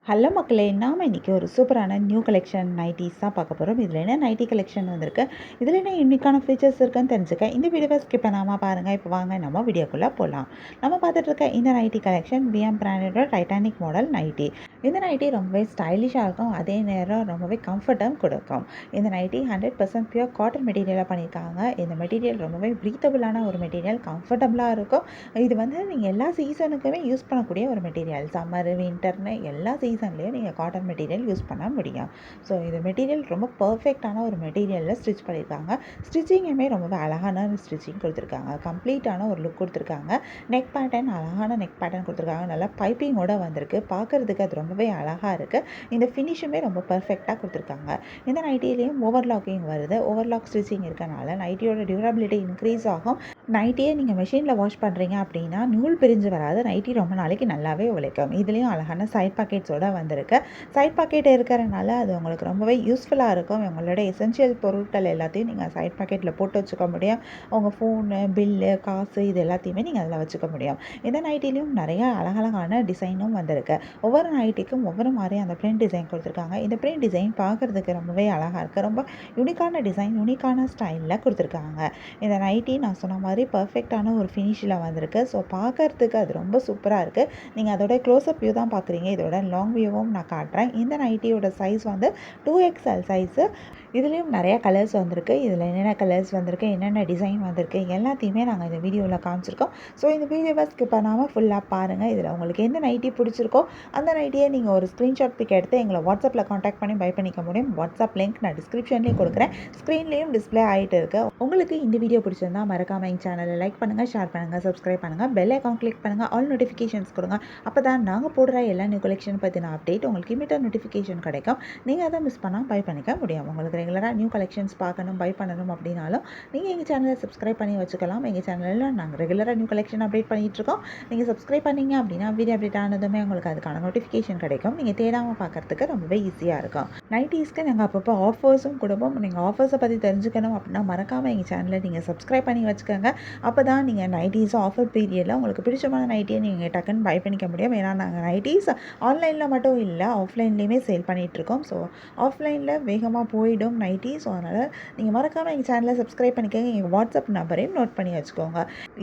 Hello மக்களே! நாம இன்னைக்கு ஒரு சூப்பரான நியூ கலெக்ஷன் நைட்டீஸ் தான் பார்க்க போறோம். இதில என்ன நைட்டி கலெக்ஷன் வந்திருக்கு, இதில என்ன யூனிக்கான ஃபீச்சர்ஸ் இருக்குன்னு தெரிஞ்சுக்க இந்த வீடியோவை ஸ்கிப் பண்ணாம பாருங்க. இப்போ வாங்க நம்ம வீடியோக்குள்ள போலாம். நம்ம பார்த்துட்டு இருக்க இந்த நைட்டி கலெக்ஷன் விஎம் பிராண்டோட டைட்டானிக் மாடல் நைட்டி. இந்த நைட்டி ரொம்பவே ஸ்டைலிஷாக இருக்கும், அதே நேரம் ரொம்பவே கம்ஃபர்ட்டும் கொடுக்கும். இந்த நைட்டி 100% பியூர் காட்டன் மெட்டீரியலாக பண்ணியிருக்காங்க. இந்த மெட்டீரியல் ரொம்பவே ப்ரீத்தபிளான ஒரு மெட்டீரியல், கம்ஃபர்டபுளாக இருக்கும். இது நீங்கள் எல்லா சீசனுக்குமே யூஸ் பண்ணக்கூடிய ஒரு மெட்டீரியல். சம்மர், வின்டர்னு எல்லா சீசன்லேயும் நீங்கள் காட்டன் மெட்டீரியல் யூஸ் பண்ண முடியும். ஸோ இது மெட்டீரியல் ரொம்ப பர்ஃபெக்டான ஒரு மெட்டீரியலில் ஸ்டிச் பண்ணியிருக்காங்க. ஸ்டிச்சிங்குமே ரொம்பவே அழகான ஸ்டிச்சிங் கொடுத்துருக்காங்க. கம்ப்ளீட்டான ஒரு லுக் கொடுத்துருக்காங்க. நெக் பேட்டர்ன் அழகான நெக் பேட்டர்ன் கொடுத்துருக்காங்க. நல்லா பைப்பிங்கோட வந்திருக்கு. பார்க்குறதுக்கு அது ரொம்பவே அழகாக இருக்குது. இந்த ஃபினிஷுமே ரொம்ப பர்ஃபெக்டாக கொடுத்துருக்காங்க. இந்த நைட்டிலையும் ஓவர்லாக்கிங் வருது. ஓவர்லாக் ஸ்டிச்சிங் இருக்கனால நைட்டியோட டியூரபிலிட்டி இன்க்ரீஸ் ஆகும். நைட்டியே நீங்கள் மெஷினில் வாஷ் பண்ணுறீங்க அப்படின்னா நூல் பிரிஞ்சு வராது. நைட்டி ரொம்ப நாளைக்கு நல்லாவே உழைக்கும். இதுலேயும் அழகான சைட் பாக்கெட்ஸோட வந்திருக்கு. சைட் பாக்கெட் இருக்கிறனால அது உங்களுக்கு ரொம்பவே யூஸ்ஃபுல்லாக இருக்கும். உங்களோட எசென்ஷியல் பொருட்கள் எல்லாத்தையும் நீங்கள் சைட் பாக்கெட்டில் போட்டு வச்சுக்க முடியும். உங்கள் ஃபோனு, பில்லு, காசு இது எல்லாத்தையுமே நீங்கள் அதில் வச்சுக்க முடியும். இந்த நைட்டிலையும் நிறைய அழகழகான டிசைனும் வந்திருக்கு. ஒவ்வொரு நைட்டிக்கும் ஒவ்வொரு மாதிரி அந்த பிரிண்ட் டிசைன் கொடுத்துருக்காங்க. இந்த பிரிண்ட் டிசைன் பார்க்குறதுக்கு ரொம்பவே அழகாக இருக்குது. ரொம்ப யூனிக்கான டிசைன், யூனிக்கான ஸ்டைலில் கொடுத்துருக்காங்க. இந்த நைட்டி நான் சொன்ன மாதிரி பர்ஃபெக்டான ஒரு ஃபினிஷில் வந்திருக்கு. ஸோ பார்க்குறதுக்கு அது ரொம்ப சூப்பராக இருக்குது. நீங்கள் அதோட க்ளோஸ்அப் வியூ தான் பார்க்குறீங்க. இதோட லாங் வியூவும் நான் காட்டுறேன். இந்த நைட்டியோட சைஸ் 2XL சைஸு. இதுலேயும் நிறையா கலர்ஸ் வந்திருக்கு. இதில் என்னென்ன கலர்ஸ் வந்திருக்கு, என்னென்ன டிசைன் வந்திருக்கு எல்லாத்தையுமே நாங்கள் இந்த வீடியோவில் காமிச்சிருக்கோம். ஸோ இந்த வீடியோவை ஸ்கிப் பண்ணாமல் ஃபுல்லாக பாருங்கள். இதில் உங்களுக்கு எந்த நைட்டி பிடிச்சிருக்கோ அந்த நைட்டியை நீங்கள் ஒரு ஸ்க்ரீன்ஷாட் பிக் எடுத்து எங்களை வாட்ஸ்அப்பில் காண்டாக்ட் பண்ணி பை பண்ணிக்க முடியும். வாட்ஸ்அப் லிங்க் நான் டிஸ்கிரிப்ஷன்லேயும் கொடுக்குறேன். ஸ்க்ரீன்லேயும் டிஸ்பிளே ஆகிட்டு இருக்கு. உங்களுக்கு இந்த வீடியோ பிடிச்சிருந்தா மறக்காமல் எங்கள் சேனலை லைக் பண்ணுங்கள், ஷேர் பண்ணுங்கள், சப்ஸ்கிரைப் பண்ணுங்கள், பெல் ஐக்கான் கிளிக் பண்ணுங்கள், ஆல் நோட்டிஃபிகேஷன்ஸ் கொடுங்க. அப்போ தான் நாங்கள் போடுற எல்லா நியூ கலெக்ஷன் பற்றின அப்டேட் உங்களுக்கு இமீடியட் நோட்டிஃபிகேஷன் கிடைக்கும். நீங்கள் அதை மிஸ் பண்ணால் பை பண்ணிக்க முடியும். உங்களுக்கு ரெகுலராக நியூ கலெக்ஷன்ஸ் பார்க்கணும், பை பண்ணணும் அப்படின்னாலும் நீங்கள் எங்கள் சேனலை சப்ஸ்கிரைப் பண்ணி வச்சுக்கலாம். எங்கள் சேனலில் நாங்கள் ரெகுலராக நியூ கலெக்ஷன் அப்டேட் பண்ணிகிட்ருக்கோம். நீங்கள் சப்ஸ்கிரைப் பண்ணிங்க அப்படின்னா வீடியோ அப்டேட் ஆனதுமே உங்களுக்கு அதுக்கான நோட்டிஃபிகேஷன் கிடைக்கும். நீங்கள் தேடாமல் பார்க்குறதுக்கு ரொம்பவே ஈஸியாக இருக்கும். நைட்டீஸ்க்கு நாங்கள் அப்பப்போ ஆஃபர்ஸும் கொடுப்போம். நீங்கள் ஆஃபர்ஸை பற்றி தெரிஞ்சுக்கணும் அப்படின்னா மறக்காமல் எங்கள் சேனலை நீங்கள் சப்ஸ்கிரைப் பண்ணி வச்சுக்கோங்க. அப்போ தான் நீங்கள் நைட்டீஸ் ஆஃபர் பீரியடில் உங்களுக்கு பிடிச்சமான நைட்டியை நீங்கள் டக்குன்னு பை பண்ணிக்க முடியும். ஏன்னா நாங்கள் நைட்டீஸ் ஆன்லைனில் மட்டும் இல்லை, ஆஃப்லைன்லேயுமே சேல் பண்ணிகிட்ருக்கோம். ஸோ ஆஃப்லைனில் வேகமாக போயிடும் நைட்டி. ஸோ அதனால் நீங்கள் மறக்காமல் எங்கள் சேனலை சப்ஸ்கிரைப் பண்ணிக்கோங்க. எங்கள் வாட்ஸ்அப் நம்பரையும் நோட் பண்ணி வச்சுக்கோங்க.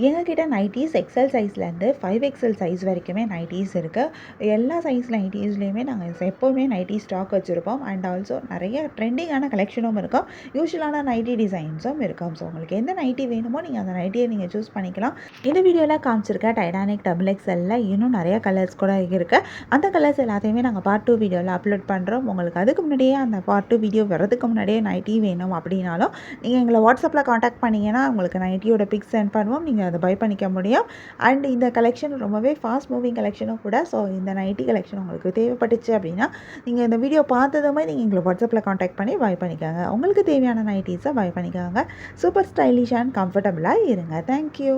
எங்ககிட்ட நைட்டீஸ் எக்ஸல் சைஸ்லேருந்து 5XL சைஸ் வரைக்குமே நைட்டீஸ் இருக்குது. எல்லா சைஸ் நைட்டீஸ்லேயுமே நாங்கள் எப்போவுமே நைட்டி ஸ்டாக் வச்சுருப்போம். அண்ட் ஆல்சோ நிறைய ட்ரெண்டிங்கான கலெக்ஷனும் இருக்கும், யூஷுவலான நைட்டி டிசைன்ஸும் இருக்கும். ஸோ உங்களுக்கு எந்த நைட்டி வேணுமோ நீங்கள் அந்த நைட்டியை நீங்கள் சூஸ் பண்ணிக்கலாம். இந்த வீடியோவில் காமிச்சிருக்க டைட்டானிக் XXL இன்னும் நிறைய கலர்ஸ் கூட இருக்குது. அந்த கலர்ஸ் எல்லாத்தையுமே நாங்கள் பார்ட் 2 வீடியோவில் அப்லோட் பண்ணுறோம். உங்களுக்கு அதுக்கு முன்னாடியே அந்த பார்ட் 2 வீடியோ வரதுக்கு முன்னாடியே நைட்டி வேணும் அப்படின்னாலும் நீங்கள் எங்களை வாட்ஸ்அப்பில் காண்டாக்ட் பண்ணிங்கன்னா உங்களுக்கு நைட்டியோட பிக்ஸ் சென்ட் பண்ணுவோம். நீங்கள் அதை பை பண்ணிக்க முடியும். அண்ட் இந்த கலெக்ஷன் ரொம்பவே ஃபாஸ்ட் மூவிங் கலெக்ஷனும் கூட. ஸோ இந்த நைட்டி கலெக்ஷன் உங்களுக்கு தேவைப்பட்டுச்சு அப்படின்னா நீங்கள் இந்த வீடியோ பார்த்ததுமே நீங்கள் எங்களை வாட்ஸ்அப்பில் காண்டாக்ட் பண்ணி பை பண்ணிக்கோங்க. உங்களுக்கு தேவையான நைட்டீஸை பை பண்ணிக்கோங்க. சூப்பர் ஸ்டைலிஷ் அண்ட் கம்ஃபர்டபுளாக இருங்க. தேங்க்யூ.